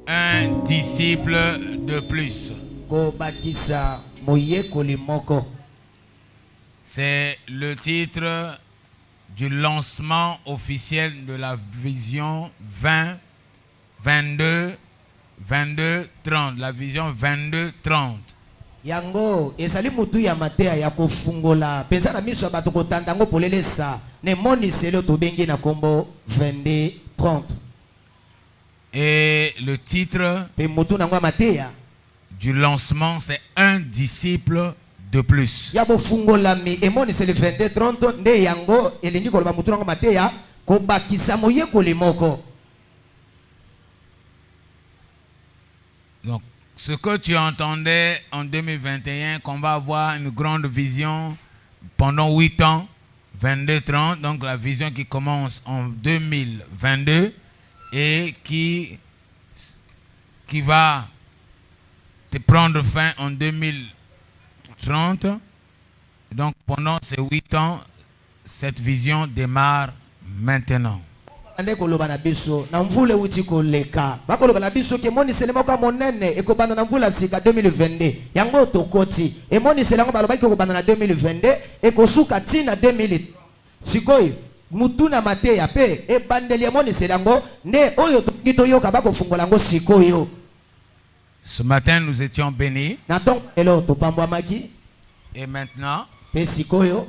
un disciple de plus. C'est le titre du lancement officiel de la vision 20, 22, 22, 30. La vision 22, 30. Yango ezali mutu ya matea ya kofungola peza na miso bato kotandango polelesa ne moni selo to bengi na kombo 22 30. Et le titre du lancement, c'est un disciple de plus. Donc, ce que tu entendais en 2021, qu'on va avoir une grande vision pendant 8 ans, 22-30, donc la vision qui commence en 2022, et qui va te prendre fin en 2030. Donc pendant ces 8 ans, cette vision démarre maintenant. Mutuna mateya pe e bandeli moni selango ne oyo tokito kabako fungolango sikoyo. Ce matin nous étions bénis. Na donc elo to pambwa maki. Et maintenant pe sikoyo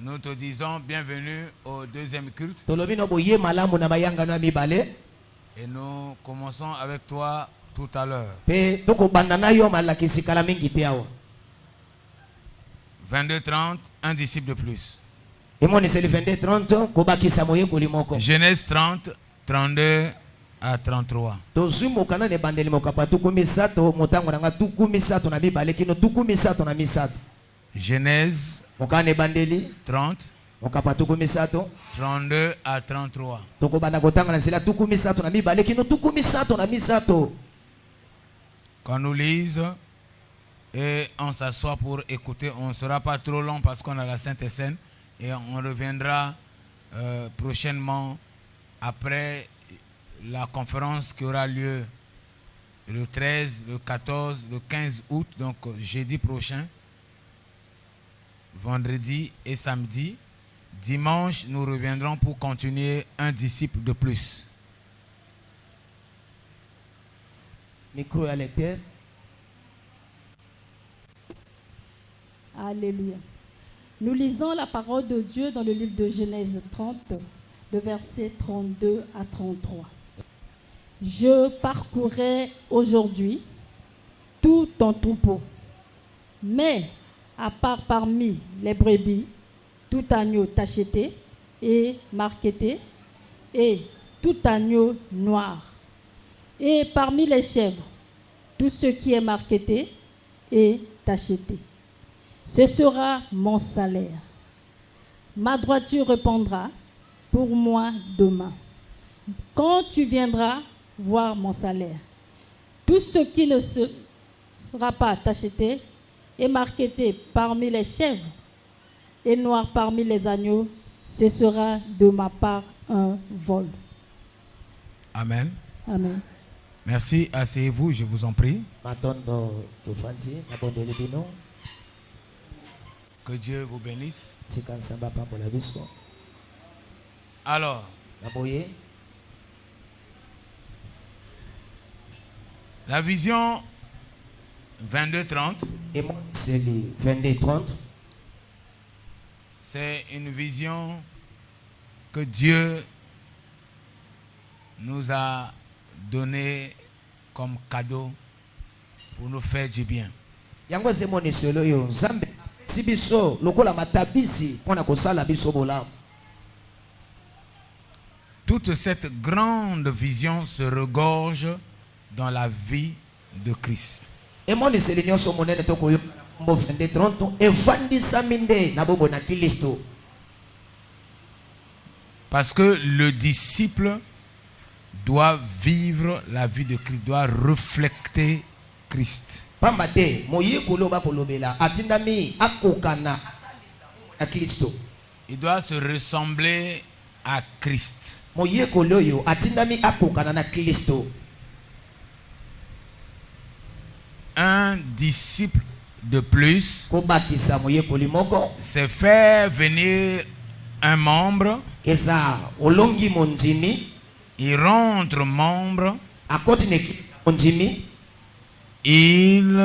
nous te disons bienvenue au deuxième culte. Tolobi no boye malamu na mayanga na mibale. Et nous commençons avec toi tout à l'heure. Pe toko bandana yo malaki sikala mingi te awa. 22-30, un disciple de plus. Genèse 30, 32 à 33. Genèse 30, 32 à 33. Quand nous lisons et on s'assoit pour écouter, on ne sera pas trop long parce qu'on a la Sainte Seine. Et on reviendra prochainement après la conférence qui aura lieu le 13, le 14, le 15 août, donc jeudi prochain, vendredi et samedi. Dimanche, nous reviendrons pour continuer un disciple de plus. Micro à lecteur. Alléluia. Nous lisons la parole de Dieu dans le livre de Genèse 30, le verset 32 à 33. Je parcourais aujourd'hui tout ton troupeau, mais à part parmi les brebis, tout agneau tacheté et marqueté, et tout agneau noir, et parmi les chèvres, tout ce qui est marqueté et tacheté. Ce sera mon salaire. Ma droiture répondra pour moi demain. Quand tu viendras voir mon salaire, tout ce qui ne sera pas tacheté et marqueté parmi les chèvres et noir parmi les agneaux, ce sera de ma part un vol. Amen. Amen. Merci. Asseyez-vous, je vous en prie. Que Dieu vous bénisse. Alors, la vision 22-30, c'est une vision que Dieu nous a donnée comme cadeau pour nous faire du bien. Toute cette grande vision se regorge dans la vie de Christ. Parce que le disciple doit vivre la vie de Christ, doit refléter Christ. Il doit se ressembler à Christ. moyekoli oyo atindami akokana na Kristo. Un disciple de plus, Kobakisa moyekoli moko c'est faire venir un membre, eza olongi mondimi il rentre membre, akoti ne mondimi il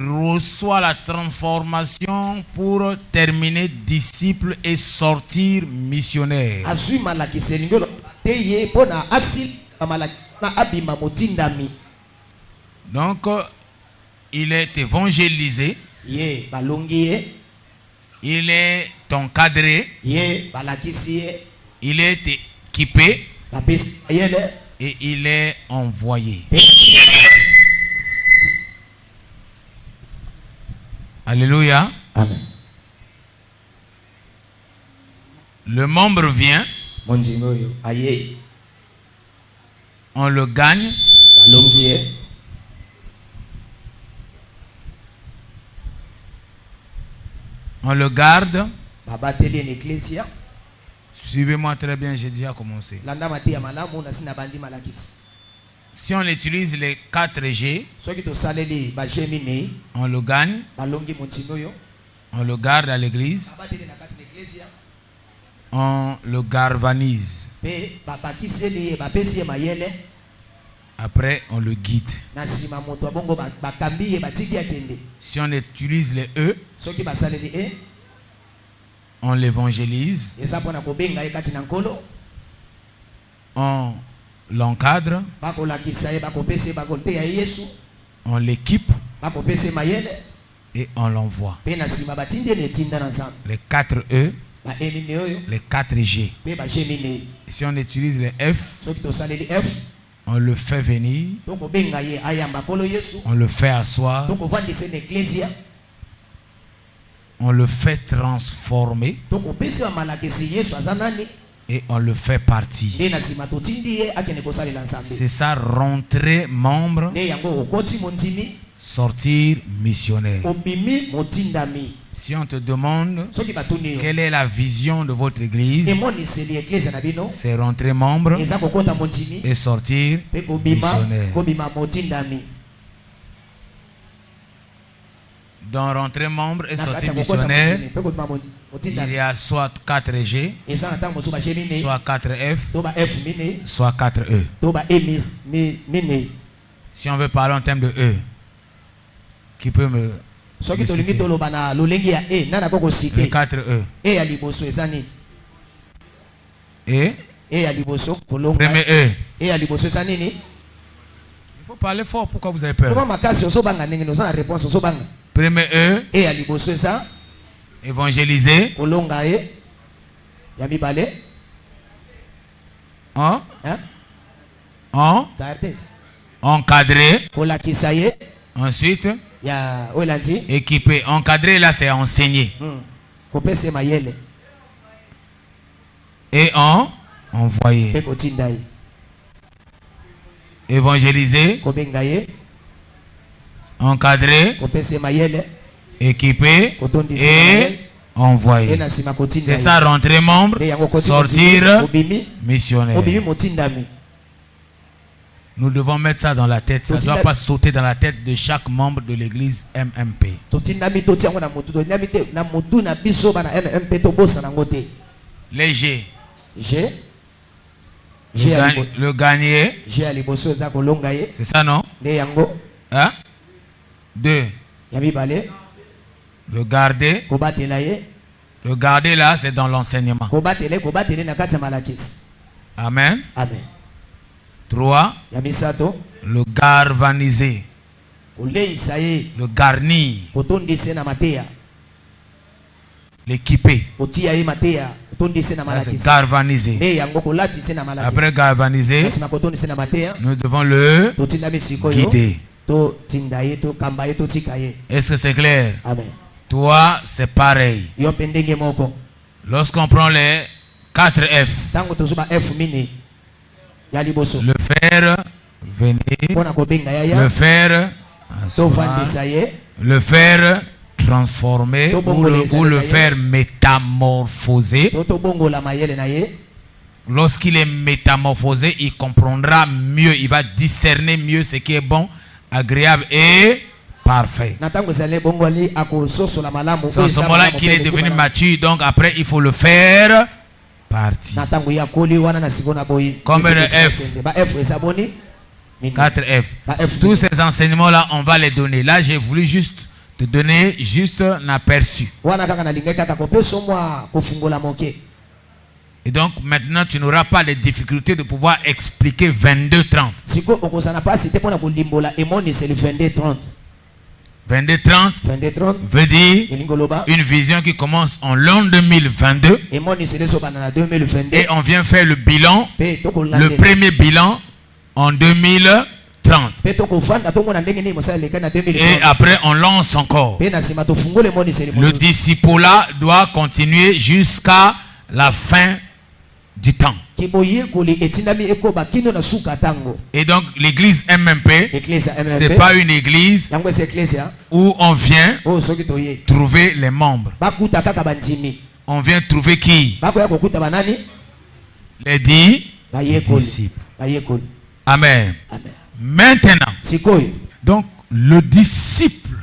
reçoit la transformation pour terminer disciple et sortir missionnaire. azui malakisi lingelo teye pona asil malaki na abima motindami. Donc, il est évangélisé, Ye balongi ye, il est encadré, ye balakisi ye, il est équipé bapesi yele et il est envoyé. Alléluia. Amen. Le membre vient, Mondimi oyo aye on le gagne, balongi ye, on le garde. babateli en ecclesia. Suivez-moi très bien, j'ai déjà commencé. Landa matia malamu na sina bandi malakisi. Si on utilise les 4G, Soki tosaleli ba jemine on le gagne, balongi mondimi oyo on le garde à l'église, babateli na kati na ecclesia on le galvanise. pe babakiseli ye bapesi ye mayele Après, on le guide. na sima moto abongo bakambi ye batiki akende. Si on utilise les E, Soki basaleli on l'évangélise, eza mpona kobenga ye kati na nkolo, on l'encadre, bakolakisa ye bakopesa ye bakoteya ye Yesu, on l'équipe bakopesa ye mayele et on l'envoie. pe na sima batindi ye na etinda na nzambe Les 4 E, baemine oyo les 4G. pe bagemine. Si on utilise les F, Soki tosaleli F on le fait venir, tokobenga ye ayamba nkolo Yesu, on le fait asseoir, tokovandisa na ecclesia, on le fait transformer tokopesa malakisi Yesu aza nani, et on le fait partir. nde na sima totindi ye akende kosalela nzambe. C'est ça, rentrer membre, Nde yango okoti mondimi, sortir missionnaire. obimi motindami. Si on te demande Soki batuni yo quelle est la vision de votre église, emoniseli ecclesia na bino c'est rentrer membre eza kokota mondimi et sortir pe kobima missionnaire. kobima motindami. Dans rentrer membre et Na kati sortir ya kokota missionnaire, mondimi pe kobima il motindami y a soit 4G, eza na ntango mosusu baje mine soit 4F, to ba F mine soit 4E. to ba E mine. Si on veut parler en termes de E, qui peut me Soki me tolingi citer? toloba na lolengi ya E nana koko Le site 4E. E ya liboso eza nini? Et E ya liboso kolonga premier E. E ya liboso eza nini? Il faut parler fort, pourquoi vous avez peur? Toma makasi ozobanga ndenge oza na réponse ozobanga. Premier E, E ya liboso eza évangéliser. kolonga ye ya mibale Hein? hein? En Tarte encadrer. kolakisa ye Ensuite, ya oelandi équiper. Encadrer, là, c'est enseigner. kopesa ye mayele Et envoyer. pe kotinda ye Évangéliser, kobenga ye encadrer, kopesa ye mayele équiper kotondisa et mayele ye envoyer. na nsima kotinda C'est ye ça, rentrer membre, nde yango koti sortir obimi missionnaire. obimi motindami. Nous devons mettre ça dans la tête. Ça ne doit pas sauter dans la tête de chaque membre de l'église MMP. totindami totia yango na motu totindami te na motu na biso bana MMP tobosana yango te. Les G. G ya Le gagner. ya liboso eza kolonga ye C'est ça, non? nde yango. Hein? 2. Ya mibale Le garder. kobatela ye Le garder là, c'est dans l'enseignement. kobatele na kati ya malakisi. Amen. Amen. 3. Ya misato Le galvaniser. koleisa ye Le garnir. kotondisa ye na mateya L'équiper. kotia ye mateya kotondisa ye na Ça, c'est malakisi galvaniser. nde yango kolatisa ye na malakisi. Après galvaniser, nsima kotondisa ye na mateya nous devons le totindami sikoyo guider. totinda ye tokamba ye totika ye. Est-ce que c'est clair? Amen. Toi, c'est pareil. Yo mpe ndenge moko Lorsqu'on prend les 4F, ntango tozoba F mine ya liboso le faire venir, mpona kobenga le yaya faire asseoir, tovandisa ye le faire transformer ou le faire métamorphoser, tobongola mayele na ye lorsqu'il est métamorphosé, il comprendra mieux, il va discerner mieux ce qui est bon, agréable et parfait. C'est en ce moment-là qu'il est devenu mature, donc après il faut le faire partie. Comme le F. 4F. Tous ces enseignements-là, on va les donner. Là, j'ai voulu juste te donner juste un aperçu. Et donc maintenant tu n'auras pas les difficultés de pouvoir expliquer 22-30. 22-30 veut dire une vision qui commence en l'an 2022 et on vient faire le bilan, le premier bilan en 2030. Et après on lance encore. Le disciple-là doit continuer jusqu'à la fin du temps. Et donc l'église MMP, c'est pas une église où on vient trouver les membres. On vient trouver qui? Les disciples. Amen. Maintenant, donc le disciple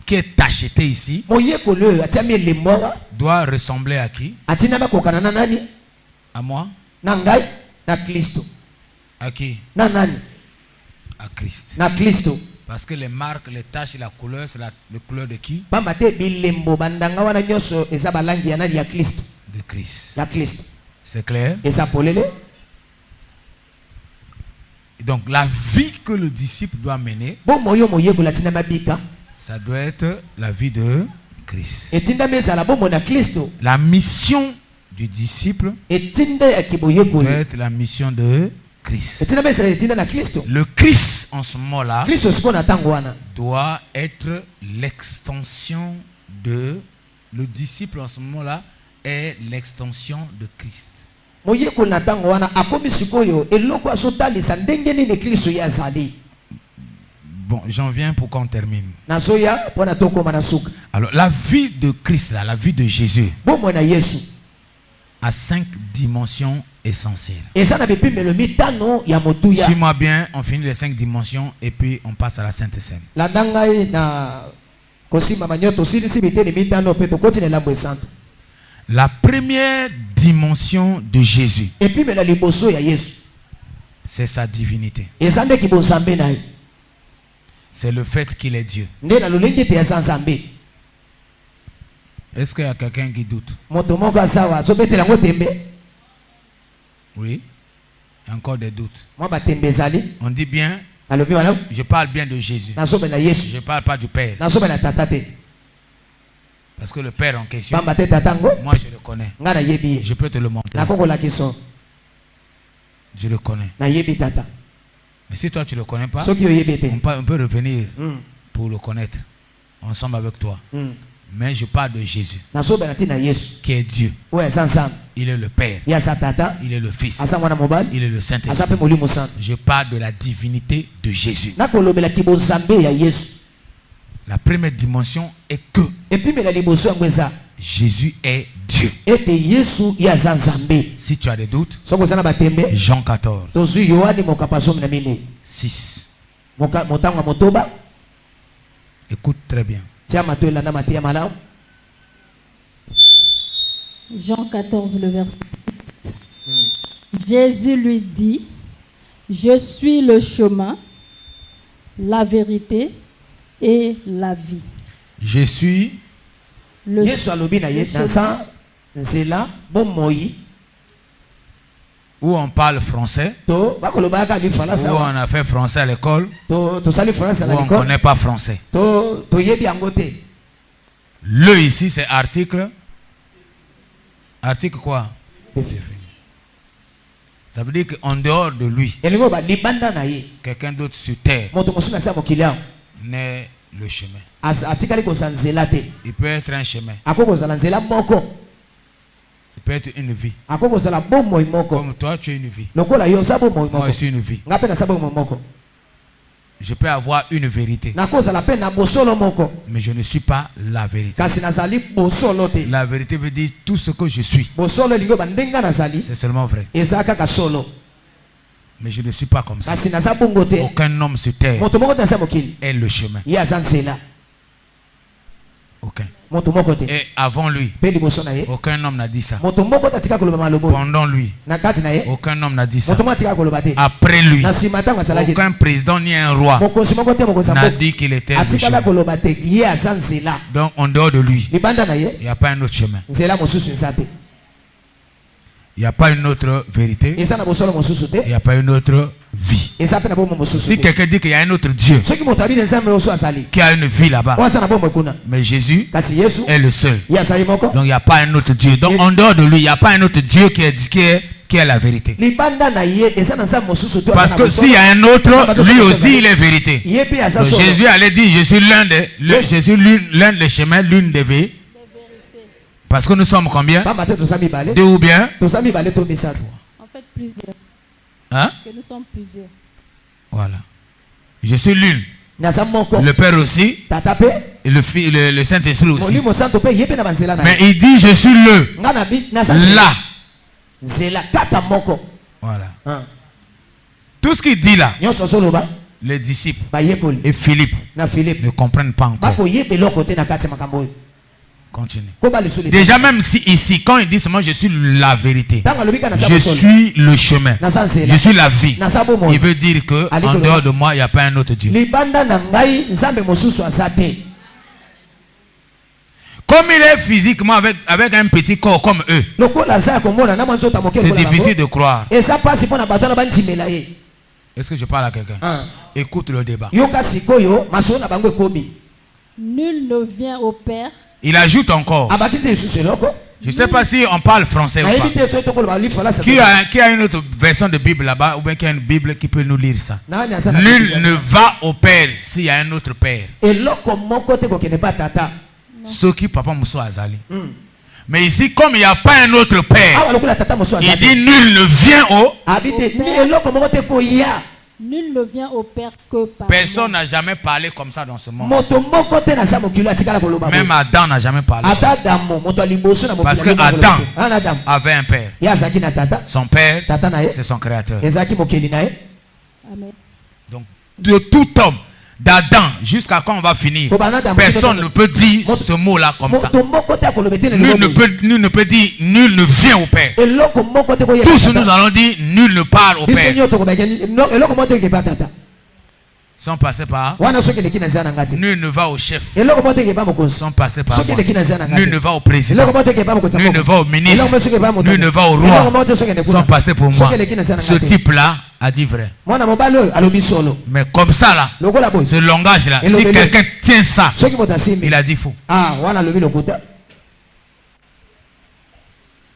qui est acheté ici doit ressembler à qui? À moi? À qui? À Christ. Parce que les marques, les taches, la couleur, c'est la couleur de qui? De Christ. C'est clair? Donc la vie que le disciple doit mener, ça doit être la vie de Christ. La mission du disciple doit être la mission de Christ. Le Christ en ce moment-là doit être l'extension de... Le disciple en ce moment-là est l'extension de Christ. Bon, j'en viens pour qu'on termine. Alors, la vie de Christ, là, la vie de Jésus, a 5 dimensions essentielles. Suis-moi bien, on finit les 5 dimensions et puis on passe à la Sainte Seine. La première dimension de Jésus, c'est sa divinité. C'est le fait qu'il est Dieu. Est-ce qu'il y a quelqu'un qui doute? Oui. Il y a encore des doutes. On dit bien, je parle bien de Jésus. Je ne parle pas du Père. Parce que le Père en question, moi je le connais. Je peux te le montrer. Je le connais. Mais si toi tu ne le connais pas, on peut revenir pour le connaître ensemble avec toi. Mais je parle de Jésus, qui est Dieu. Il est le Père. Il est le Fils. Il est le Saint-Esprit. Je parle de la divinité de Jésus. La première dimension est que Jésus est Dieu. Si tu as des doutes, Jean 14, 6. Écoute très bien. Jean 14, le verset 6. Jésus lui dit, je suis le chemin, la vérité et la vie. Je suis le où on parle français, où on a fait français à l'école, où on ne connaît pas français. Le ici c'est article. Article quoi? Ça veut dire qu'en dehors de lui, quelqu'un d'autre sur terre n'est le chemin. Il peut être un chemin. Il peut être une vie. Comme toi, tu es une vie. Moi, je suis une vie. Je peux avoir une vérité, mais je ne suis pas la vérité. La vérité veut dire tout ce que je suis. C'est seulement vrai. Mais je ne suis pas comme ça. Aucun homme sur terre est le chemin. Aucun. Et avant lui, aucun homme n'a dit ça. Pendant lui, aucun homme n'a dit ça. Après lui, aucun président ni un roi n'a dit qu'il était le chemin. Donc en dehors de lui, il n'y a pas un autre chemin. Il n'y a pas une autre vérité. Il n'y a pas une autre vie. Si quelqu'un dit qu'il y a un autre Dieu qui a une vie là-bas, mais Jésus est le seul. Donc il n'y a pas un autre Dieu. Donc en dehors de lui, il n'y a pas un autre Dieu qui est la vérité. Parce que s'il y a un autre, lui aussi il est vérité. Donc Jésus allait dire, je suis l'un des chemins, l'une des vérités. Parce que nous sommes combien? Deux ou bien? En fait, plusieurs. Hein? Que nous sommes plusieurs. Voilà. Je suis l'une. Le Père aussi. Et le Saint-Esprit aussi. Mais il dit, je suis le. Là. Voilà. Tout ce qu'il dit là, les disciples et Philippe ne comprennent pas encore. Continue. Déjà même si ici, quand il dit seulement je suis la vérité, je suis le chemin, je suis la vie, il veut dire que en dehors de moi, il n'y a pas un autre Dieu. Comme il est physiquement avec un petit corps comme eux, c'est difficile de croire. Est-ce que je parle à quelqu'un? Écoute le débat. Nul ne vient au Père. Il ajoute encore. Je ne sais pas si on parle français ou pas. Qui a une autre version de Bible là-bas, ou bien qui a une Bible qui peut nous lire ça? Nul ne va au Père s'il y a un autre Père. Ce qui papa Mousso Azali. Mais ici, comme il n'y a pas un autre Père, il dit nul ne vient au Père. Nul ne vient au Père que par personne n'a jamais parlé comme ça dans ce monde. Même Adam n'a jamais parlé. Parce que Adam avait un père. Son père, c'est son créateur. Amen. Donc, de tout homme, d'Adam jusqu'à quand on va finir, personne ne peut dire ce mot-là comme ça. Nul ne peut dire nul ne vient au Père. Tous nous allons dire nul ne parle au Père. Sans passer par nul ne va au chef. Sans passer par moi. Nul ne va au président. Nul ne va au ministre. Nul ne va au roi. Sans passer pour moi. Ce type-là a dit vrai. Mais comme ça là, ce langage là, si quelqu'un tient ça, il a dit faux.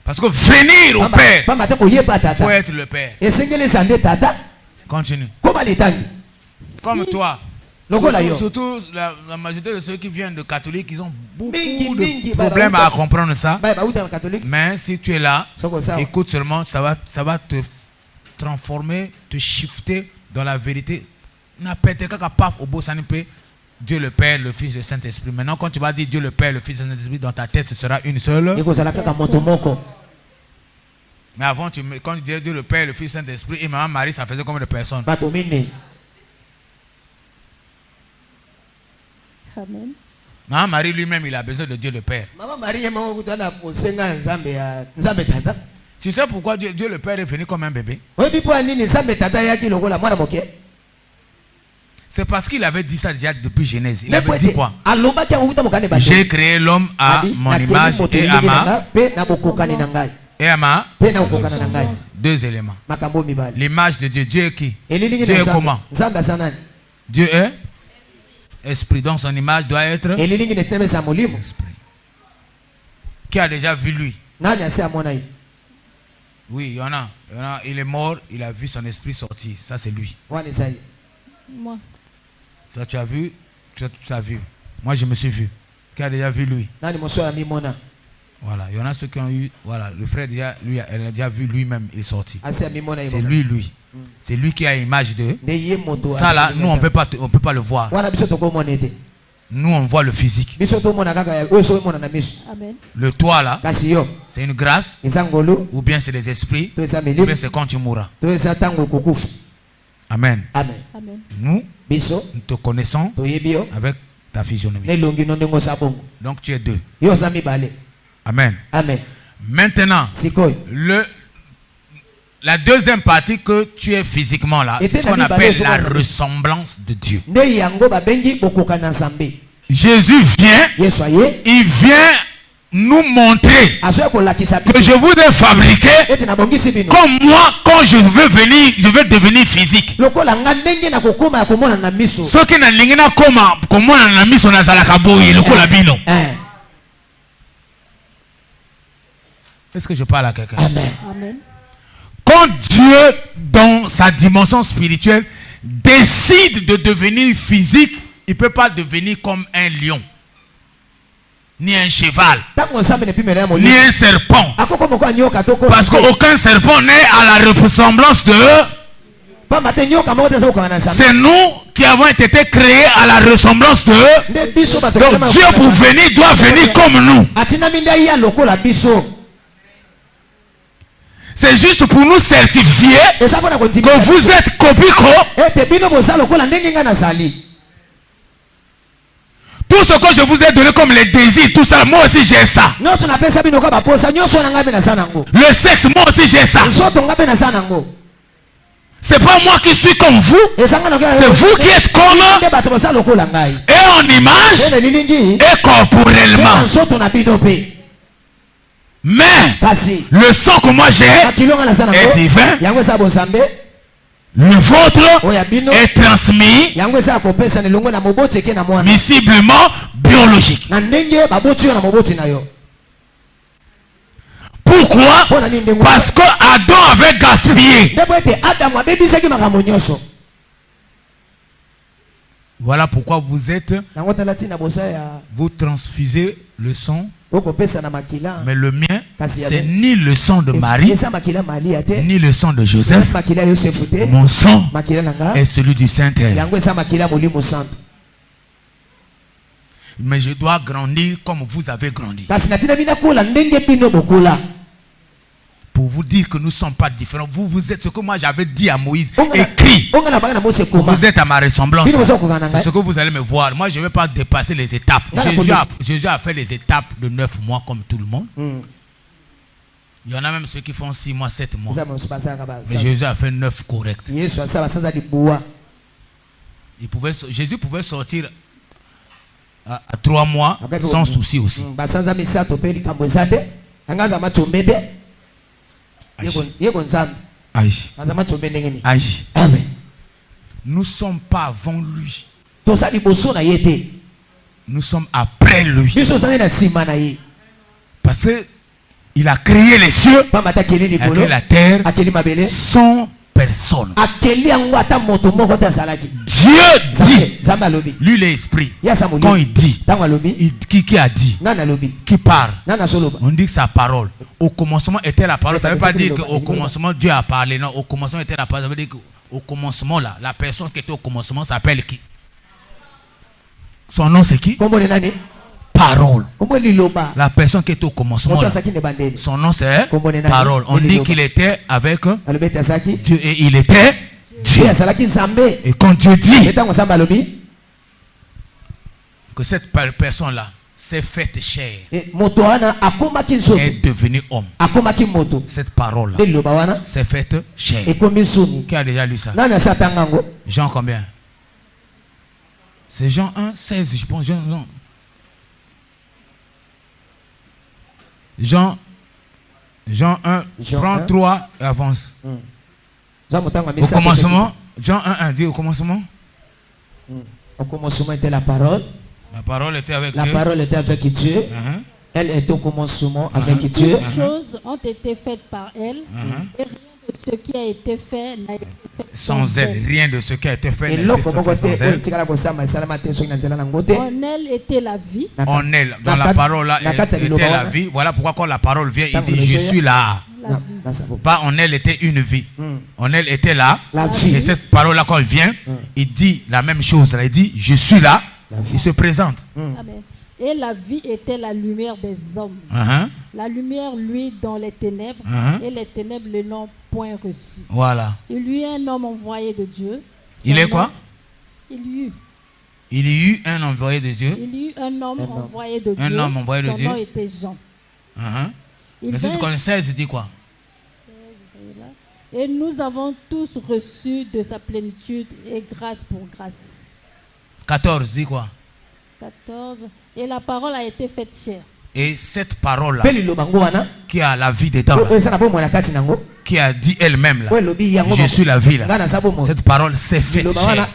Parce que venir au Père, il faut être le Père. Continue. Comme toi. Surtout la majorité de ceux qui viennent de catholiques, ils ont beaucoup de problèmes à comprendre ça. Mais si tu es là, écoute seulement, ça va te transformer, te shifter dans la vérité. Dieu le Père, le Fils, le Saint-Esprit. Maintenant, quand tu vas dire Dieu le Père, le Fils, le Saint-Esprit, dans ta tête, ce sera une seule. Mais avant, quand tu disais Dieu le Père, le Fils, le Saint-Esprit, et Maman Marie, ça faisait combien de personnes? Amen. Maman Marie lui-même, il a besoin de Dieu le Père. Tu sais pourquoi Dieu le Père est venu comme un bébé? C'est parce qu'il avait dit ça déjà depuis Genèse. Il avait dit quoi? J'ai créé l'homme à mon image et à ma deux éléments. L'image de Dieu. Dieu est qui? Dieu est comment? Dieu est esprit. Donc son image doit être esprit. Qui a déjà vu lui? Oui, il y en a. Il est mort, il a vu son esprit sortir. Ça c'est lui. Moi. Toi tu as vu? Tu as vu. Moi je me suis vu. Qui a déjà vu lui? Voilà, il y en a ceux qui ont eu. Voilà, le frère déjà, lui, elle a déjà vu lui-même, il est sorti. C'est lui. C'est lui qui a l'image de. nde ye moto Ça là, nous on peut pas le voir. wana biso tokomona ete Nous on voit le physique. biso tomona kaka oyo so omona na miso Amen. Le toit là, kasi yo c'est une grâce, eza ngolu ou bien c'est les esprits, to eza ou milimo bien c'est quand tu mourras. to eza ntango ekokufa Amen. amen Amen. Nous, biso nous te connaissons toyebi yo avec ta physionomie. nelongi no ndenge oza bongo Donc tu es deux. yo oza mibale Amen. amen Maintenant, sikoyo la deuxième partie que tu es physiquement là, c'est ce qu'on appelle la ressemblance de Dieu. nde yango babengi bokoka na nzambe Jésus vient, yesu aye il vient nous montrer azoya kolakisa que je vous ai fabriqué ete nabongisi bino comme moi quand je veux devenir physique. lokola nga ndenge na kokoma ya komona na miso Ce qui n'a rien comme moi na miso na zalaka boye lokola bino. Est-ce que je parle à quelqu'un? amen Amen. Quand Dieu, dans sa dimension spirituelle, décide de devenir physique, il ne peut pas devenir comme un lion, ni un cheval, ntango nzambe nepimela ya ni molimo un serpent. akokoma kwa nyoka to Parce qu'aucun serpent n'est à la ressemblance de eux. pamba te nyoka moko te eza kokanga na nzambe C'est nous qui avons été créés à la ressemblance de eux. nde biso bato Donc Dieu pour venir doit venir comme nous. atinami nde ya lokola biso C'est juste pour nous certifier eza mpona que kondimisa vous êtes Kobiko. ete bino boza lokola ndenge nga nazali Tout ce que je vous ai donné comme les désirs, tout ça, moi aussi j'ai ça. nyonso napesa bino ka baposa nyonso na ngai mpe naza nango Le sexe, moi aussi j'ai ça. nzoto nga mpe naza nango C'est pas moi qui suis comme vous. eza nga lokola C'est vous qui êtes comme nde bato boza lokola ngai et en image ene lilingi et corporellement. nzoto na bino mpe Mais kasi le sang que moi j'ai makilo nga naza est nango divin. yango eza bonzambe Le vôtre oyo ya bino est transmis yango eza ya kopesana elongo na moboti eke na mwana misiblement biologique. na ndenge baboti yo na moboti na yo Pourquoi? mpo na nini ndenge Parce que Adam avait gaspillé. nde po ete adamu abebisaki makambo nyonso Voilà pourquoi vous êtes, yango tala ntina bosa ya vous transfusez le sang. okopesa na makila Mais le mien, c'est ni le sang de Marie, eza makila malia te ni le sang de Joseph. makila ya yosefu te Mon sang makila na nga est celui du Saint-Esprit. yango eza makila ya molimo santo Mais je dois grandir comme vous avez grandi. kasi natina bino kola ndenge bino bokola Pour vous dire que nous ne sommes pas différents. Vous êtes ce que moi j'avais dit à Moïse, écrit. onga na banga na mose koma Vous êtes à ma ressemblance. bino boza kokanga na C'est ngai ce que vous allez me voir. Moi, je ne vais pas dépasser les étapes. Jésus a fait les étapes de 9 mois comme tout le monde. Il y en a même ceux qui font 6 mois, 7 mois. eza mosu basalaka Mais Jésus a fait 9 corrects. yesu asa basanza libuwa Jésus pouvait sortir à 3 mois sans souci aussi. basanza misato mpe likambo eza te yanga aza matsombe te yeko nzambe Aïe. aza matsombe ndenge nini Aïe. amen Nous ne sommes pas avant lui. toza liboso na ye te Nous sommes après lui. biso ozali na nsima na ye Parce que il a créé les cieux, pamba te akeli il a likolo créé la terre akeli mabele sans personne. akeli yango ata moto moko te azalaki Dieu dit, nzambe alobi lui l'esprit. ye asa Quand molimo il dit, ntango alobi qui a dit, nani alobi qui parle, nani azoloba on dit que sa parole. Au commencement était la parole. Ça ne veut pas dire qu'au commencement Dieu a parlé. Non, au commencement était la parole. Ça veut dire qu'au commencement là, la personne qui était au commencement s'appelle qui? Son nom c'est qui? kombo ni nani Parole. kombo liloba La personne qui était au commencement moto là, azalaki nde bandeli son nom c'est Kombo ni nani? Parole. On dit qu'il était avec alobi ete azalaki Dieu et il était Dieu. ye azalaki nzambe Et quand Dieu dit ye ntango nzambe alobi que cette personne là s'est faite chair, moto wana akomaki nzoto est devenue homme, akomaki moto cette parole là nde liloba wana s'est faite chair. ekomi nsuni Qui a déjà lu ça? nani asi atanga yango Jean combien? C'est Jean 1, 16, je pense. Jean 1, Jean prends 1. 3 et avance. Au commencement, Jean 1, dit au commencement. Au commencement était la parole. La parole était avec La Dieu. parole était avec Dieu. Elle était au commencement avec Dieu. Toutes choses ont été faites par elle. Et rien de ce qui a été fait n'a été fait sans elle. Rien de ce qui a été fait Et n'a été fait sans elle. En elle était la vie. En elle, dans la parole là, était la vie. Voilà pourquoi quand la parole vient, il dit je suis là. La vie. Pas en elle était une vie. En elle était là. La vie. Et cette parole-là, quand il vient, il dit la même chose. Là. Il dit, je suis là. Il se présente. Amen. Et la vie était la lumière des hommes. La lumière, lui, dans les ténèbres. Et les ténèbres ne l'ont point reçu. Voilà. Il y eut un homme envoyé de Dieu. Il est quoi? Il y eut un envoyé de Dieu. Il y eut un homme envoyé de Dieu. Un homme envoyé de Dieu. Son nom était Jean. Mais si tu connais 16, il dit quoi? Et nous avons tous reçu de sa plénitude et grâce pour grâce. 14, dit quoi? 14. Et la parole a été faite chair. Et cette parole-là, qui a la vie dedans, qui a dit elle-même, là, je suis la vie, là. Cette parole s'est faite chair.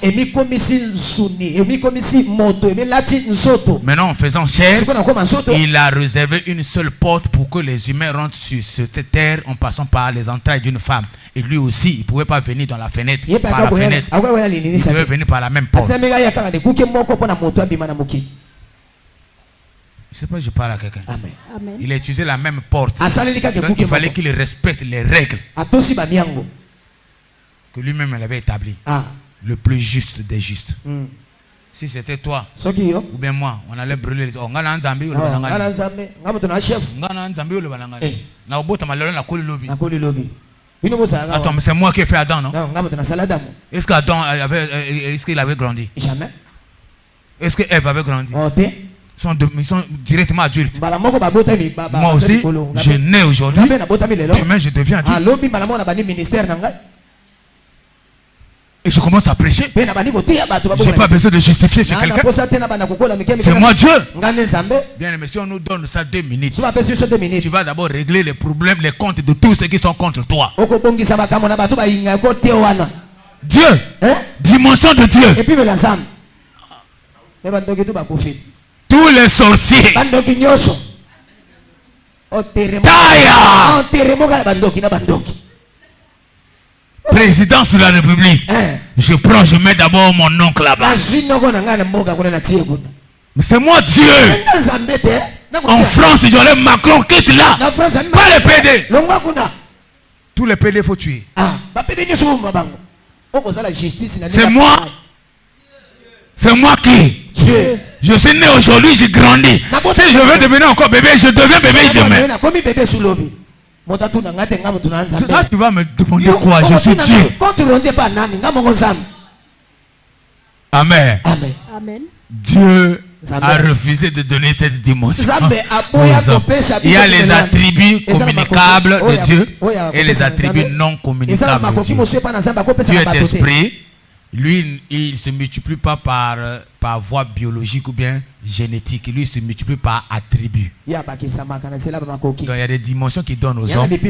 Maintenant, en faisant chair, il a réservé une seule porte pour que les humains rentrent sur cette terre en passant par les entrailles d'une femme. Et lui aussi, il ne pouvait pas venir dans la fenêtre, par la fenêtre. Il devait venir par la même porte. Je ne sais pas, je parle à quelqu'un. Amen. Il a utilisé la même porte. Donc il fallait qu'il respecte les règles que lui-même avait établies. Le plus juste des justes. Si c'était toi ou bien moi, on allait brûler les gens. Attends, mais c'est moi qui ai fait Adam, non? Est-ce qu'il avait grandi? Jamais. Est-ce que Ève avait grandi? Ils sont directement adultes. Moi aussi, je nais aujourd'hui. Demain, je deviens adulte. Et je commence à prêcher. Je n'ai pas besoin de justifier chez quelqu'un. C'est moi Dieu. Bien aimé, si on nous donne ça 2 minutes, tu vas d'abord régler les problèmes, les comptes de tous ceux qui sont contre toi. Dieu, dimension de Dieu. Tous les sorciers. Taya. Présidence de la République. Je prends, je mets d'abord mon oncle là-bas. Mais c'est moi Dieu. En France, il y aurait Macron qui est là. Pas les PD. Tous les PD, il faut tuer. C'est moi. C'est moi qui. Dieu. Je suis né aujourd'hui, j'ai grandi. Si je veux devenir encore bébé, je deviens bébé demain. Là, tu vas me demander quoi? Je suis Dieu. Amen. Amen. Dieu a refusé de donner cette dimension aux hommes. Il y a les attributs communicables de Dieu et les attributs non communicables de Dieu. Dieu est esprit. Lui, il ne se multiplie pas par voie biologique ou bien génétique. Lui, il se multiplie par attribut. Donc, il y a des dimensions qui donnent aux hommes. Il y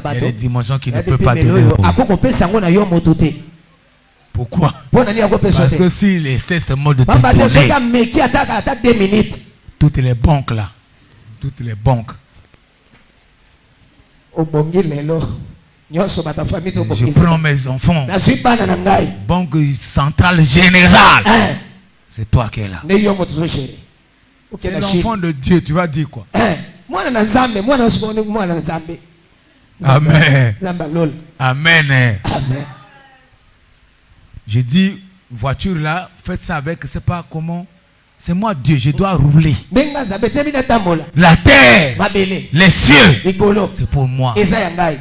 a des dimensions qui ne peuvent pas donner aux hommes. Pourquoi? Parce que s'il essaie ce mode de te donner, toutes les banques là, toutes les banques, je prends mes enfants, banque centrale générale, c'est toi qui es là. C'est l'enfant de Dieu, tu vas dire quoi? Amen. Amen. Je dis, voiture là, faites ça avec, c'est pas comment. C'est moi Dieu, je dois rouler. La terre, les cieux, c'est pour moi.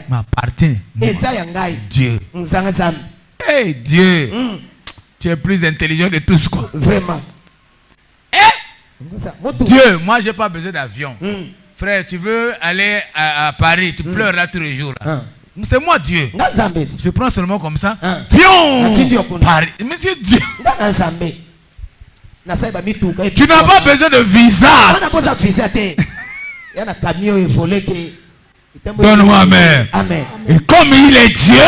M'appartient. Dieu. Hey Dieu, tu es plus intelligent de tous quoi. Vraiment. Dieu, moi j'ai pas besoin d'avion. Frère, tu veux aller à Paris, tu pleures là tous les jours. Là. C'est moi Dieu. Je prends seulement comme ça. Pion Paris. Monsieur Dieu. Tu n'as pas besoin de visa. Donne-moi amen. Et comme il est Dieu,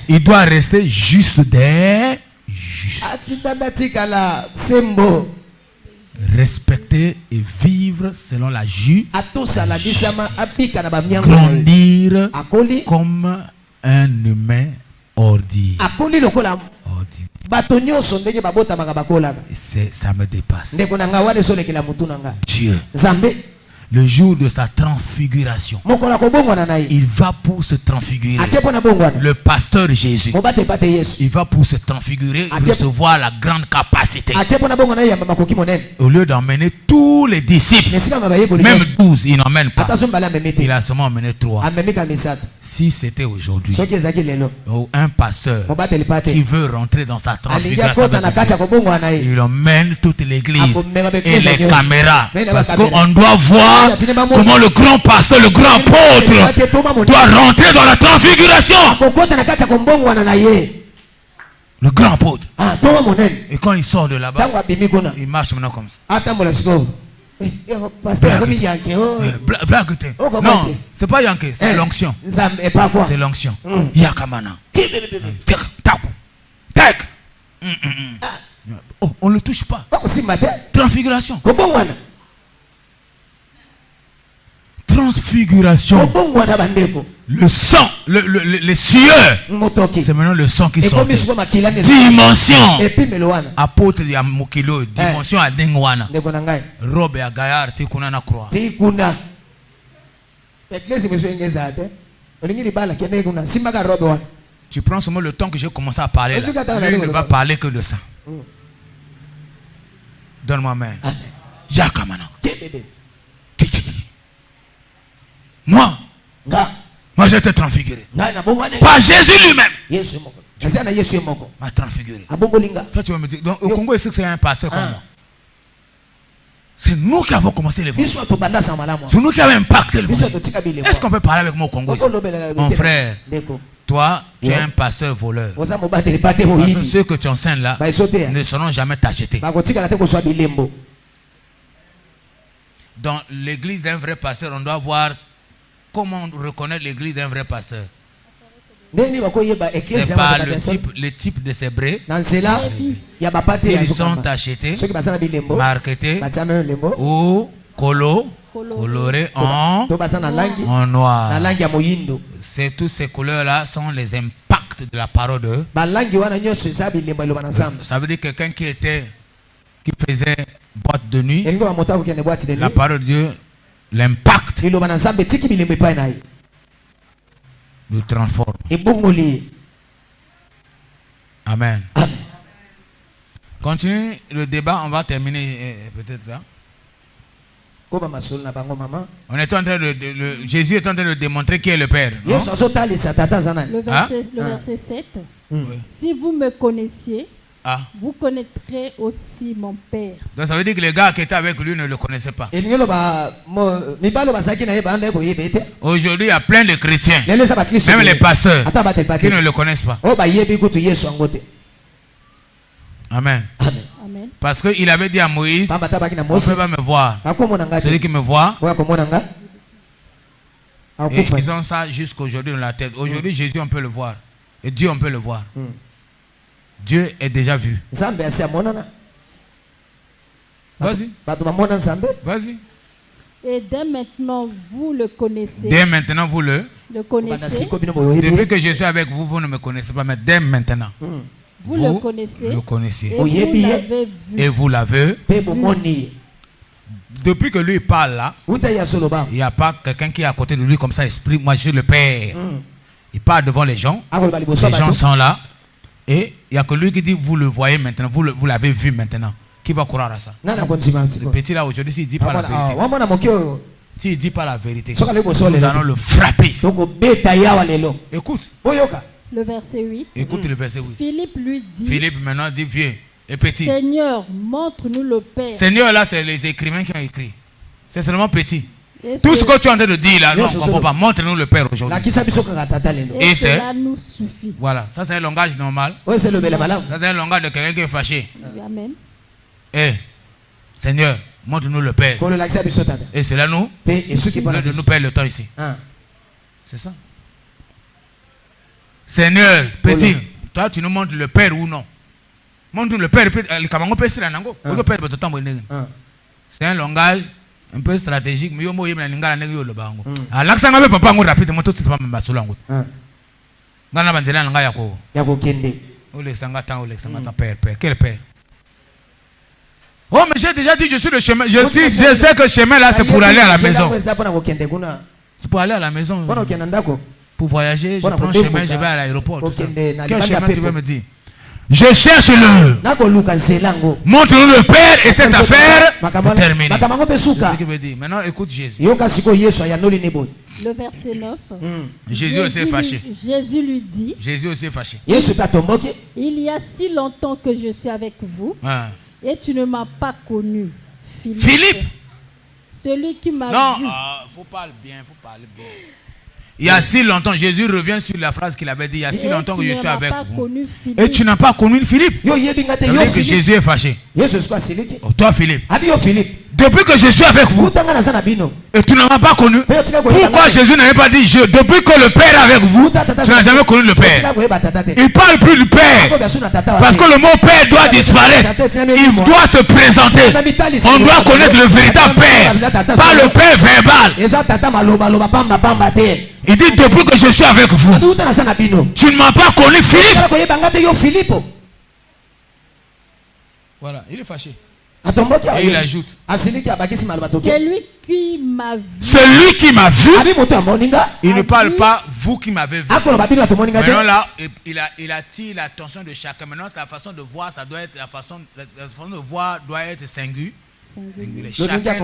il doit rester juste des justes. Respecter et vivre selon la justice. Grandir comme un humain ordinaire. Ça me dépasse. Dieu. Le jour de sa transfiguration, il va pour se transfigurer. Le pasteur Jésus, il va pour se transfigurer et recevoir la grande capacité. Au lieu d'emmener tous les disciples, même 12, il n'emmène pas. Il a seulement emmené 3. Si c'était aujourd'hui, un pasteur qui veut rentrer dans sa transfiguration, il emmène toute l'église et les caméras. Parce qu'on doit voir comment le grand pasteur, le grand apôtre doit rentrer dans la transfiguration. Le grand apôtre. Et quand il sort de là-bas, il marche maintenant comme ça. Non, c'est pas Yankee, c'est l'onction. C'est l'onction. Yakamana. Oh, on ne le touche pas. Transfiguration. Transfiguration. Le sang, les sueurs, c'est maintenant le sang qui sort. Dimension. Apôtre de Mokilo, dimension à Dengwana. Robe à Gaillard, Tikuna na croix. Tu prends seulement le temps que j'ai commencé à parler là. Lui ne va parler que de ça. Donne-moi main. Yakamana. Moi, j'ai été transfiguré. Par Jésus lui-même. M'a transfiguré. Toi, tu vas me dire, donc, au Congo, est-ce que c'est un pasteur comme moi? C'est nous qui avons commencé l'évangile. C'est nous qui avons impacté l'évangile. Est-ce qu'on peut parler avec moi au Congo ici? Mon frère, toi, tu es un pasteur voleur. Parce que ceux que tu enseignes là ne seront jamais t'acheter. Dans l'église d'un vrai pasteur, on doit voir comment reconnaître l'église d'un vrai pasteur. C'est pas le type de ses brés. S'ils sont achetés, marketés ou colorés en noir. C'est toutes ces couleurs-là sont les impacts de la parole de. Ça veut dire quelqu'un qui faisait boîte de nuit, la parole de Dieu, l'impact le transforme. Amen. Continue le débat, on va terminer peut-être là. On est en train Jésus est en train de démontrer qui est le Père. Le verset 7. Si vous me connaissiez, vous connaîtrez aussi mon Père. Donc ça veut dire que les gars qui étaient avec lui ne le connaissaient pas. Aujourd'hui, il y a plein de chrétiens, même les pasteurs, qui ne le connaissent pas. Amen. Amen. Parce qu'il avait dit à Moïse, on ne peut pas me voir. Celui qui me voit. Et ils ont ça jusqu'aujourd'hui dans la tête. Aujourd'hui, Jésus, on peut le voir. Et Dieu, on peut le voir. Dieu est déjà vu. Vas-y. Vas-y. Et dès maintenant, vous le connaissez. Dès maintenant, vous le connaissez. Depuis que je suis avec vous, vous ne me connaissez pas. Mais dès maintenant, vous le connaissez. Et vous l'avez vu. Depuis que lui parle là, il n'y a pas quelqu'un qui est à côté de lui comme ça, exprime, moi je suis le Père. Il parle devant les gens. Les gens sont là. Et il n'y a que lui qui dit, vous le voyez maintenant, vous l'avez vu maintenant. Qui va croire à ça? Le petit là aujourd'hui, s'il ne dit pas la vérité, s'il ne dit pas la vérité, nous allons le frapper. Écoute. Le verset 8. Écoute le verset 8. Philippe lui dit. Philippe maintenant dit, vieux et petit. Seigneur, montre-nous le Père. Seigneur là, c'est les écrivains qui ont écrit. C'est seulement petit. Tout ce que tu es en train de dire là, non, on ne comprend pas. Montre-nous le Père aujourd'hui. Et cela nous suffit. Voilà, ça c'est un langage normal. Ça c'est un langage de quelqu'un qui est fâché. Amen. Seigneur, montre-nous le Père. Et cela nous perd le temps ici. C'est ça. Seigneur, petit, toi tu nous montres le Père ou non? Montre-nous le Père. C'est un langage un peu stratégique, mais yo yemna lingala negi yo le bango. Alaksanga be papa ngo rapide moto tsima mbasolo ngo. Ngana banzela nga yako. Yako kende. Ole sanga ta Père, Père. Quel Père? Oh, mais j'ai déjà dit, je suis le chemin. Je sais que le chemin là, c'est pour aller à la maison. C'est pour aller à la maison. Pour voyager, je prends le chemin, je vais à l'aéroport. Quel chemin tu veux me dire? Je cherche le. Montre-nous le Père et cette affaire est terminée. C'est ce qu'il veut dire. Maintenant, écoute Jésus. Le verset 9. Jésus aussi est fâché. Jésus lui dit. Jésus aussi est fâché. Il y a si longtemps que je suis avec vous. Et tu ne m'as pas connu. Philippe. Celui qui m'a vu. Non, faut parler bien, faut parler bien. Il y a si longtemps, Jésus revient sur la phrase qu'il avait dit, il y a si longtemps que je suis avec vous. Et tu n'as pas connu Philippe. Que Jésus est fâché. Oh, toi Philippe. Depuis que je suis avec vous, et tu n'as pas connu. Pourquoi Jésus n'avait pas dit, depuis que le Père est avec vous, tu n'as jamais connu le Père. Il ne parle plus du Père. Parce que le mot Père doit disparaître. Il doit se présenter. On doit connaître le véritable Père. Pas le Père verbal. Il dit, depuis que je suis avec vous, tu ne m'as pas connu Philippe. Voilà, il est fâché. Et il ajoute, celui qui m'a vu, il ne parle pas vous qui m'avez vu. Maintenant là, il attire l'attention de chacun. Maintenant, la façon de voir, ça doit être la façon de voir doit être singulier. Chacun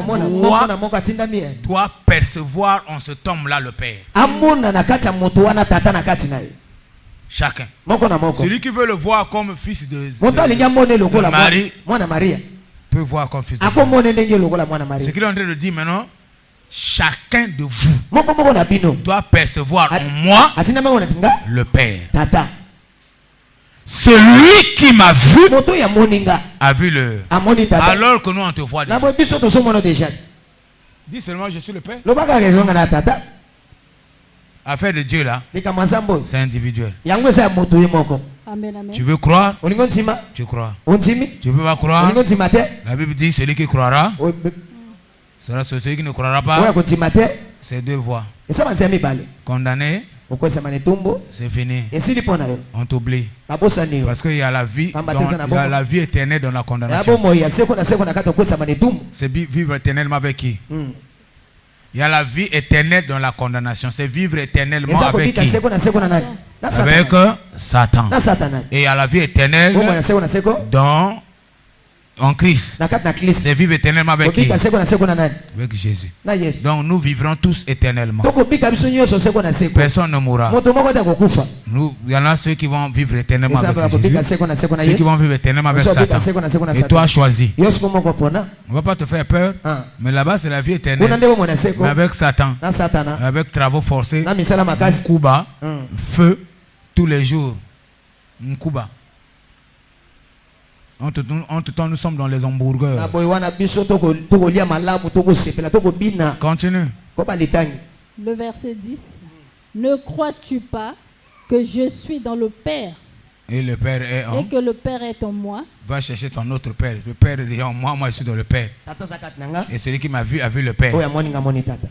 doit percevoir en ce tome-là le Père. Chacun. Celui qui veut le voir comme fils de Marie peut voir comme fils de Marie. Ce qu'il est en train de dire maintenant, chacun de vous doit percevoir en moi le Père. Celui qui m'a vu a vu le. Alors que nous on te voit déjà. Dis seulement je suis le Père. Affaire de Dieu là, c'est individuel. Amen, amen. Tu veux croire? Tu crois. Tu ne peux pas croire? La Bible dit celui qui croira sera celui qui ne croira pas. C'est deux voies. Condamné, c'est fini. On t'oublie. Parce qu'il y a la vie, il y a la vie éternelle dans la condamnation. C'est vivre éternellement avec qui? Il y a la vie éternelle dans la condamnation. C'est vivre éternellement avec qui? Avec Satan. Et il y a la vie éternelle en Christ. C'est vivre éternellement avec qui? Avec Jésus. Donc nous vivrons tous éternellement. Personne ne mourra. Il y en a ceux qui vont vivre éternellement avec Jésus, ceux qui vont vivre éternellement avec Satan. Et toi choisis. On ne va pas te faire peur, mais là-bas c'est la vie éternelle. Mais avec Satan, avec travaux forcés, Mkuba, feu, tous les jours. Mkuba. Entre temps, nous sommes dans les hamburgers. Continue. Le verset 10. Ne crois-tu pas que je suis dans le Père et le Père est en... et que le Père est en moi? Va chercher ton autre Père. Le Père est en moi, moi je suis dans le Père. Et celui qui m'a vu a vu le Père.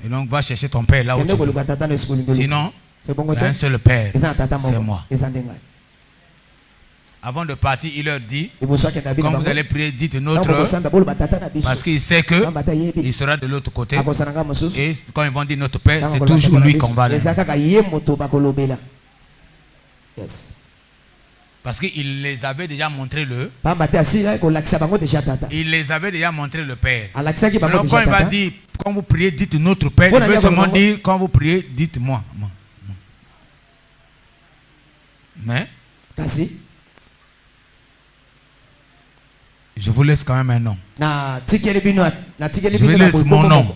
Et donc va chercher ton Père là où tu es. Sinon, il y a un seul Père. C'est moi. Avant de partir, il leur dit, quand vous allez prier, dites notre, parce qu'il sait que il sera de l'autre côté. Et quand ils vont dire notre Père, c'est toujours lui qu'on va aller. Parce qu'il les avait déjà montré le. Il les avait déjà montré le Père. Alors quand il va dire, quand vous priez, dites notre Père, il veut seulement dire, quand vous priez, dites moi. Mais je vous laisse quand même un nom. Je vous laisse mon nom.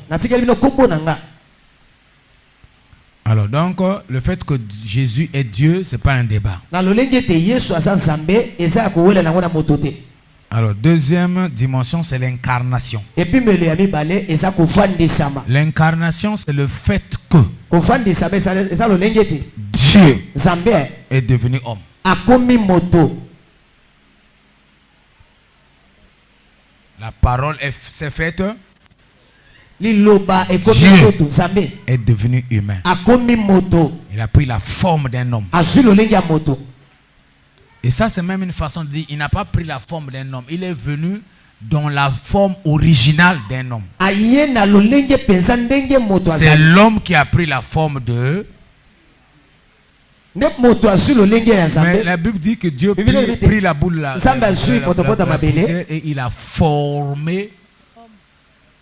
Alors donc, le fait que Jésus est Dieu, ce n'est pas un débat. Alors, deuxième dimension, c'est l'incarnation. L'incarnation, c'est le fait que Dieu est devenu homme. La parole s'est faite. Dieu est devenu humain. Il a pris la forme d'un homme. Et ça, c'est même une façon de dire, il n'a pas pris la forme d'un homme. Il est venu dans la forme originale d'un homme. aye na lolenge penza ndenge moto C'est azali l'homme qui a pris la forme de... ne moto azwi lolenge ya Mais nzambe la Bible dit que Dieu Bible dit- prit la boule Nzambe azwi potopoto mabele. poussière et il a formé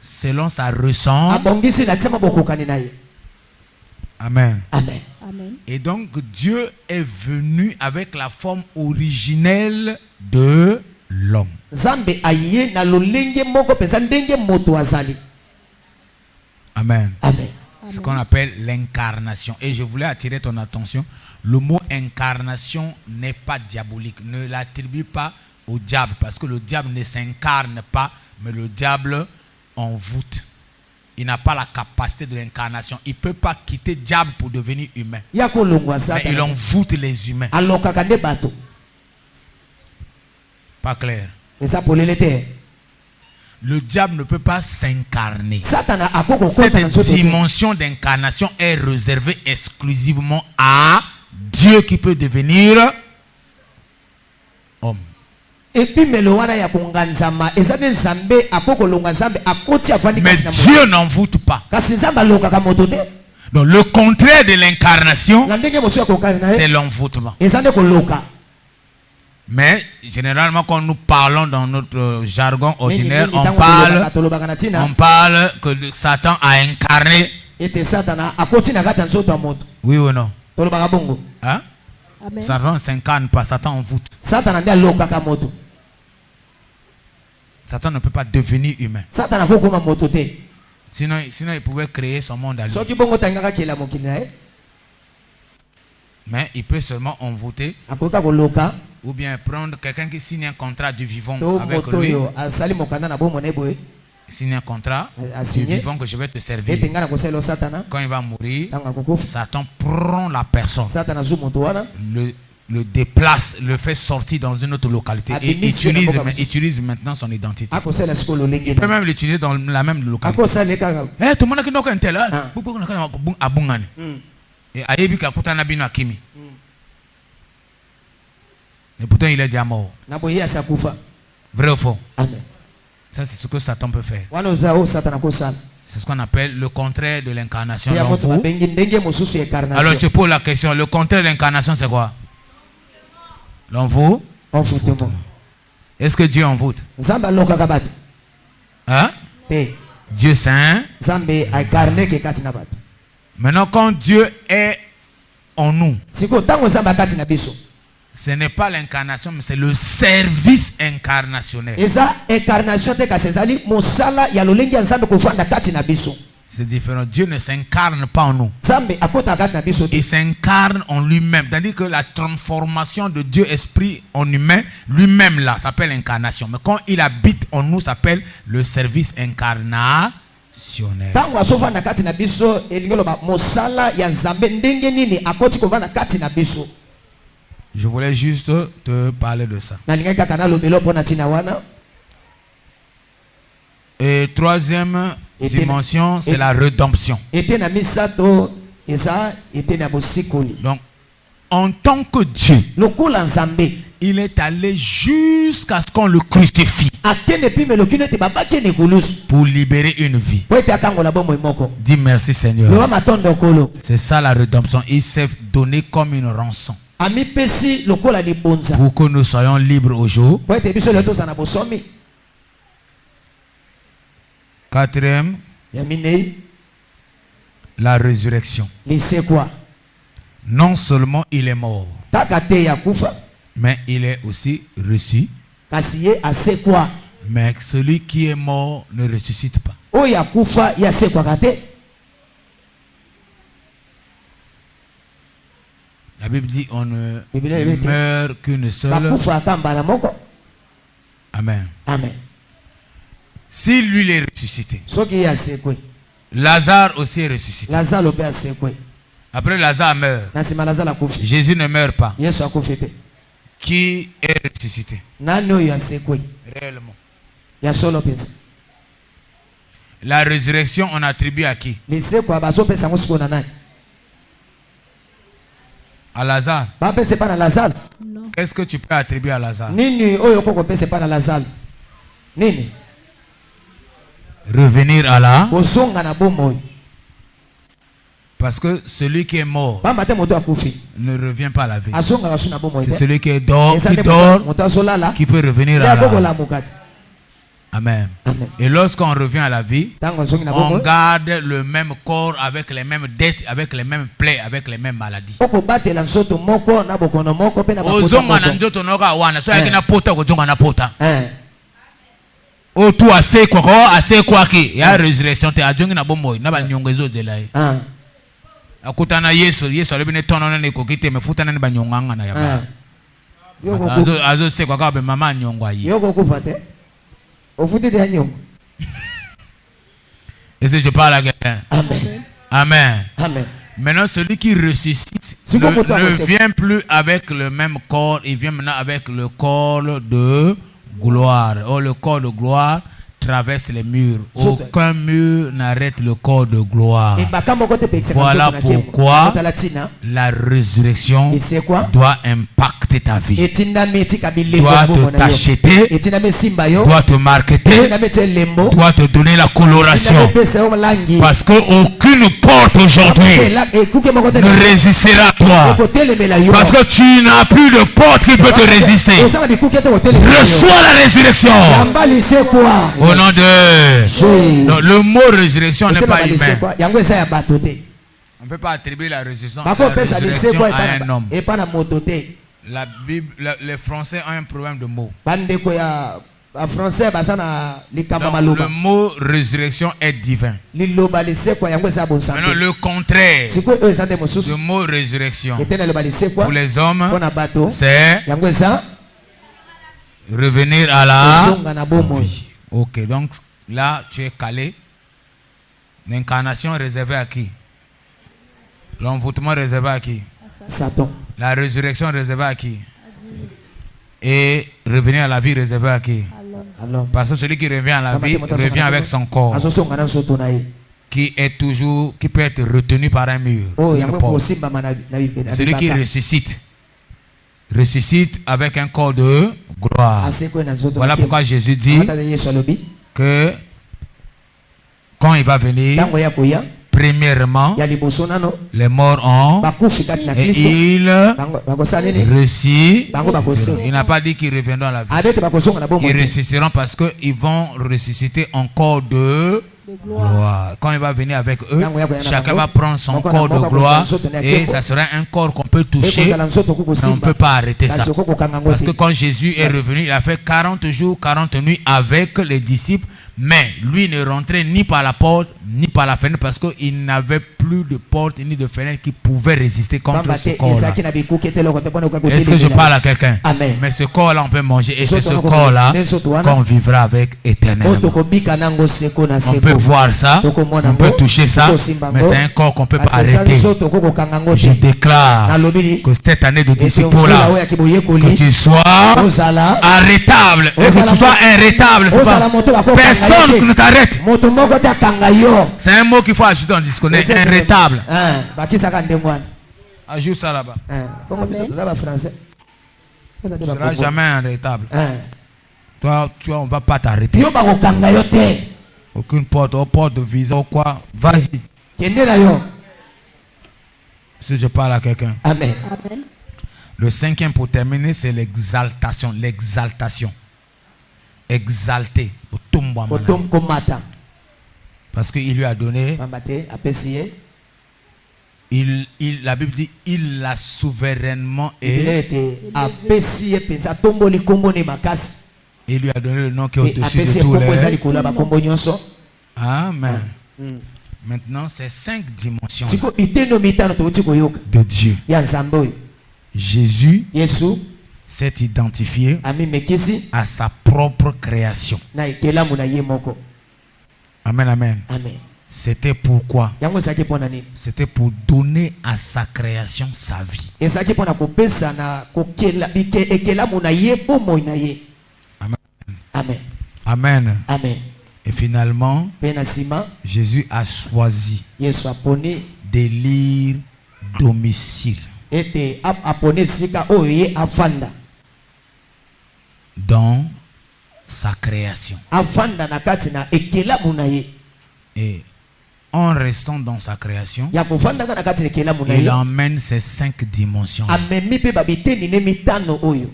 selon sa ressemble. abongisi na ntima bokokani na ye. Amen. Amen. Amen. Et donc Dieu est venu avec la forme originelle de l'homme. Nzambe aye na lolenge moko penza ndenge moto azali. Amen. Amen. Ce qu'on appelle l'incarnation. Et je voulais attirer ton attention. Le mot incarnation n'est pas diabolique. Ne l'attribue pas au diable. Parce que le diable ne s'incarne pas, mais le diable envoûte. Il n'a pas la capacité de l'incarnation. Il ne peut pas quitter le diable pour devenir humain. Ya kolongwa Mais il Satan. envoûte les humains. Alokaka nde bato. Pas clair. Eza polele te. Le diable ne peut pas s'incarner. Satana akoko Cette kota na nzoto te. dimension d'incarnation est réservée exclusivement à Dieu qui peut devenir homme. Et puis melo wana ya konganzama eza nde nzambe akoko longa nzambe akoti avandi Mais kasi na moto. Dieu n'envoûte pas. Kasi nzambe alokaka moto te. Donc le contraire de l'incarnation, Na ndenge mosu ya kokani na c'est ye l'envoûtement. eza nde koloka. Mais généralement quand nous parlons dans notre jargon ordinaire, Mingi, on ntango parle tolobaka na tina que Satan a incarné. ete Satana akoti na kati ya nzoto ya moto. Oui ou non? Tolobaka bongo. Hein? Amen. Satan ne s'incarne pas, Satan envoûte. Satana nde alokaka moto. Satan ne peut pas devenir humain. Satana akokoma moto te. Sinon il pouvait créer son monde à lui. Soki bongo tangaka kela mokili na ye Mais il peut seulement envoûter akoka koloka ou bien prendre quelqu'un qui signe un contrat du vivant to avec moto lui. oyo asali mokanda na bomona ye boye Signe un contrat A du signé. vivant que je vais te ete servir. ngai na kosalela o Satana Quand il va mourir, ntango akokufa Satan prend la personne, Satana azwi moto wana le déplace, le fait sortir dans une autre localité et utilise maintenant son identité. akosalela sikoyo lolenge Il peut même l'utiliser dans la même localité. akosala kaka Eh, tout le monde qui n'a qu'un tel, Ah. abungani. Et ayebi kakutana bino akimi. Et pourtant il est déjà mort. na boye asi akufa. Vrai ou faux? Amen. Ça c'est ce que Satan peut faire. wana oza oyo Satana akosala C'est ce qu'on appelle le contraire de l'incarnation. ya moto L'envoût. babengi ndenge mosusu ya Alors je incarnation te pose la question, le contraire de l'incarnation c'est quoi? L'envoût. envoûtement. Est-ce que Dieu envoûte? Nzambe alokaka bato Hein? te. Dieu saint. Nzambe akarneke kati na bato. Maintenant quand Dieu est en nous, sikoyo ntango Nzambe akati na biso ce n'est pas l'incarnation mais c'est le service incarnationnel. eza incarnation te kasi ezali mosala ya lolenge ya Nzambe kovanda kati na biso. C'est différent. Dieu ne s'incarne pas en nous. Nzambe akota kati na biso te. Il s'incarne en lui-même. C'est-à-dire que la transformation de Dieu esprit en humain, lui-même là, s'appelle incarnation. Mais quand il habite en nous, ça s'appelle le service incarnationnel. Ntango azovanda kati na biso elingi loba mosala ya Nzambe ndenge nini akoti kovanda kati na biso. Je voulais juste te parler de ça. Nalingai kaka nalobela mpo na ntina wana. Et troisième dimension, c'est la rédemption. Ete na misato eza ete na bosikoli. Donc, en tant que Dieu, Lokola Nzambe il est allé jusqu'à ce qu'on le crucifie akende pime lokino ete babakende kulusu pour libérer une vie. po ete akangola bomoi moko. Dis merci Seigneur. Loa matondo kolo C'est ça la rédemption. Il s'est donné comme une rançon amipesi lokola libonza pour que nous soyons libres au jour. po ete biso leo tozala na bosomi. Quatrième, Ya minei la résurrection. lisekwa Non seulement il est mort, taka te ya kufa mais il est aussi reçu. kasi ye asekwa. Mais celui qui est mort ne ressuscite pas. Oyo akufa ye asekwaka te. La Bible dit on ne Bible dit, meurt qu'une seule. bakufa ata mbala moko. Amen. Amen. Si lui est ressuscité, Soki ye asekwe Lazare aussi est ressuscité. Lazaro mpe asekwe. Après Lazare meurt. Na nsima Lazaro akufi Jésus ne meurt pas. Yesu akufi te. Qui est ressuscité? Nani oyo asekwe Réellement. ya solo mpenza. La résurrection, on attribue à qui? Lisekwa bazopesa yango sikoyo na nani? À Lazare. Bapesa epai na Lazaro. Non. Qu'est-ce que tu peux attribuer à Lazare? Nini oyo okokopesa epai na Lazaro? Nini? Revenir à la. Kozonga na bomoi. Parce que celui qui est mort Pamba te moto akufi. ne revient pas à la vie. Azonga basuna bomoi. C'est celui qui dort, qui peut revenir à la vie. Amen. Amen. Et lorsqu'on revient à la vie, on garde le même corps avec les mêmes dettes, avec les mêmes plaies, avec les mêmes maladies. Tout assez quoi qui y a résurrection te adjongi na bomoi na ba nyongezo zela yi. Akutana Yesu ale bine tono na ko kite mefuta na ba nyonganga na ya ba. Azo se kwa be mama nyongwa yi. Yoko kufate. Ofuti de nyongo. Et si je parle à quelqu'un. Amen. Amen. Amen. Maintenant, celui qui ressuscite ne vient plus avec le même corps, il vient maintenant avec le corps de gloire. Oh, le corps de gloire traverse les murs. Aucun mur n'arrête le corps de gloire. Voilà pourquoi la résurrection doit impacter ta vie. Doit t'acheter, doit te marketer, doit te donner la coloration. Parce qu'aucune porte aujourd'hui ne résistera à toi. Parce que tu n'as plus de porte qui peut te résister. Reçois la résurrection. Au nom de... Non, le mot résurrection n'est pas humain. On ne peut pas attribuer la résurrection à un homme. La Bible, les Français ont un problème de mots. Donc, le mot résurrection est divin. Maintenant, le contraire du mot résurrection pour les hommes, c'est revenir à la vie. Ok, donc là, tu es calé. L'incarnation réservée à qui? L'envoûtement réservé à qui? Satan. La résurrection réservée à qui? Et revenir à la vie réservée à qui? Alors. Parce que celui qui revient à la vie revient avec son corps, qui est toujours, qui peut être retenu par un mur. Celui qui ressuscite avec un corps de gloire. Voilà pourquoi Jésus dit que quand il va venir, premièrement, les morts ont et ils ressusciteront. Il n'a pas dit qu'ils reviendront à la vie. Ils ressusciteront parce qu'ils vont ressusciter en corps de gloire. Quand il va venir avec eux, chacun va prendre son corps de gloire et ça sera un corps qu'on peut toucher, mais on ne peut pas arrêter ça. Parce que quand Jésus est revenu, il a fait 40 jours, 40 nuits avec les disciples, mais lui ne rentrait ni par la porte ni par la fenêtre parce qu'il n'avait plus de porte ni de fenêtre qui pouvait résister contre ce corps-là. Est-ce que je parle à quelqu'un? Mais ce corps-là, on peut manger et c'est ce corps-là qu'on vivra avec éternellement. On peut voir ça, on peut toucher ça, mais c'est un corps qu'on ne peut pas arrêter. Je déclare que cette année de disciple-là, que tu sois arrêtable, que tu sois arrêtable. Personne ne t'arrête. C'est un mot qu'il faut ajouter en disconné, arrêtable. Ajoute ça là-bas. Tu ne seras jamais arrêtable. Toi, on ne va pas t'arrêter. Aucune porte, porte de visa ou quoi. Vas-y. Si je parle à quelqu'un. Amen. Le cinquième pour terminer, c'est l'exaltation. L'exaltation. Exalté. Parce qu'il lui a donné. La Bible dit il l'a souverainement et il lui a donné le nom qui est au-dessus de tous les. Amen. Maintenant, c'est 5 dimensions de Dieu. Jésus s'est identifié à sa propre création. Amen, amen. C'était pourquoi? C'était pour donner à sa création sa vie. Amen. Amen. Et finalement, Jésus a choisi d'élire domicile dans sa création. avanda na kati na ekelamu na ye. Et en restant dans sa création, ya kovandaka na kati na ekelamu na il ye emmène ces 5 dimensions amemi mpe babiteni ne mitano oyo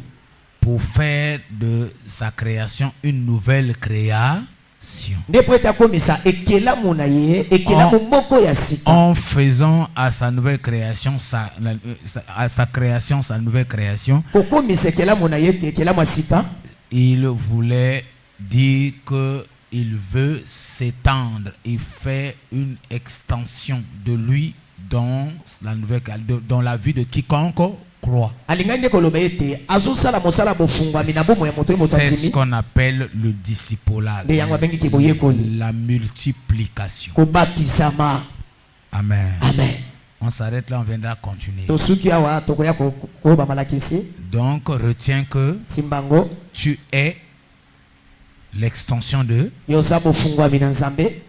pour faire de sa création une nouvelle création. nde po ete akomisa ekelamu na ye ekelamu moko ya sika. En faisant à sa nouvelle création, à sa création, sa nouvelle création, kokomisa ekelamu na ye ekelamu ya sika, il voulait dire que il veut s'étendre. Il fait une extension de lui dans la nouvelle, dans la vie de quiconque croit. alingani koloba ete azosala mosala bofungwami na bomo ya moto moto C'est ce andimi qu'on appelle le discipulat, nde yango abengiki boyekoli la multiplication. kobakisama. Amen. Amen. On s'arrête là, on viendra continuer. tosuki awa tokoya koba malakisi Donc retiens que simbango tu es l'extension de. yoza bofungwami na nzambe.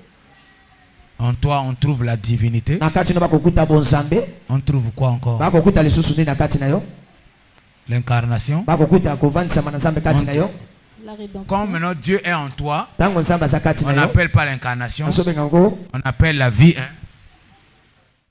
En toi, on trouve la divinité. na kati no bakokuta bonzambe, On trouve quoi encore? bakokuta lisusu nde na kati na yo, L'incarnation. bakokuta kovandisama na nzambe kati na yo. La rédemption. Comme maintenant Dieu est en toi, ntango nzambe aza kati on na yo n'appelle pas l'incarnation, asobenga ngo on appelle la vie.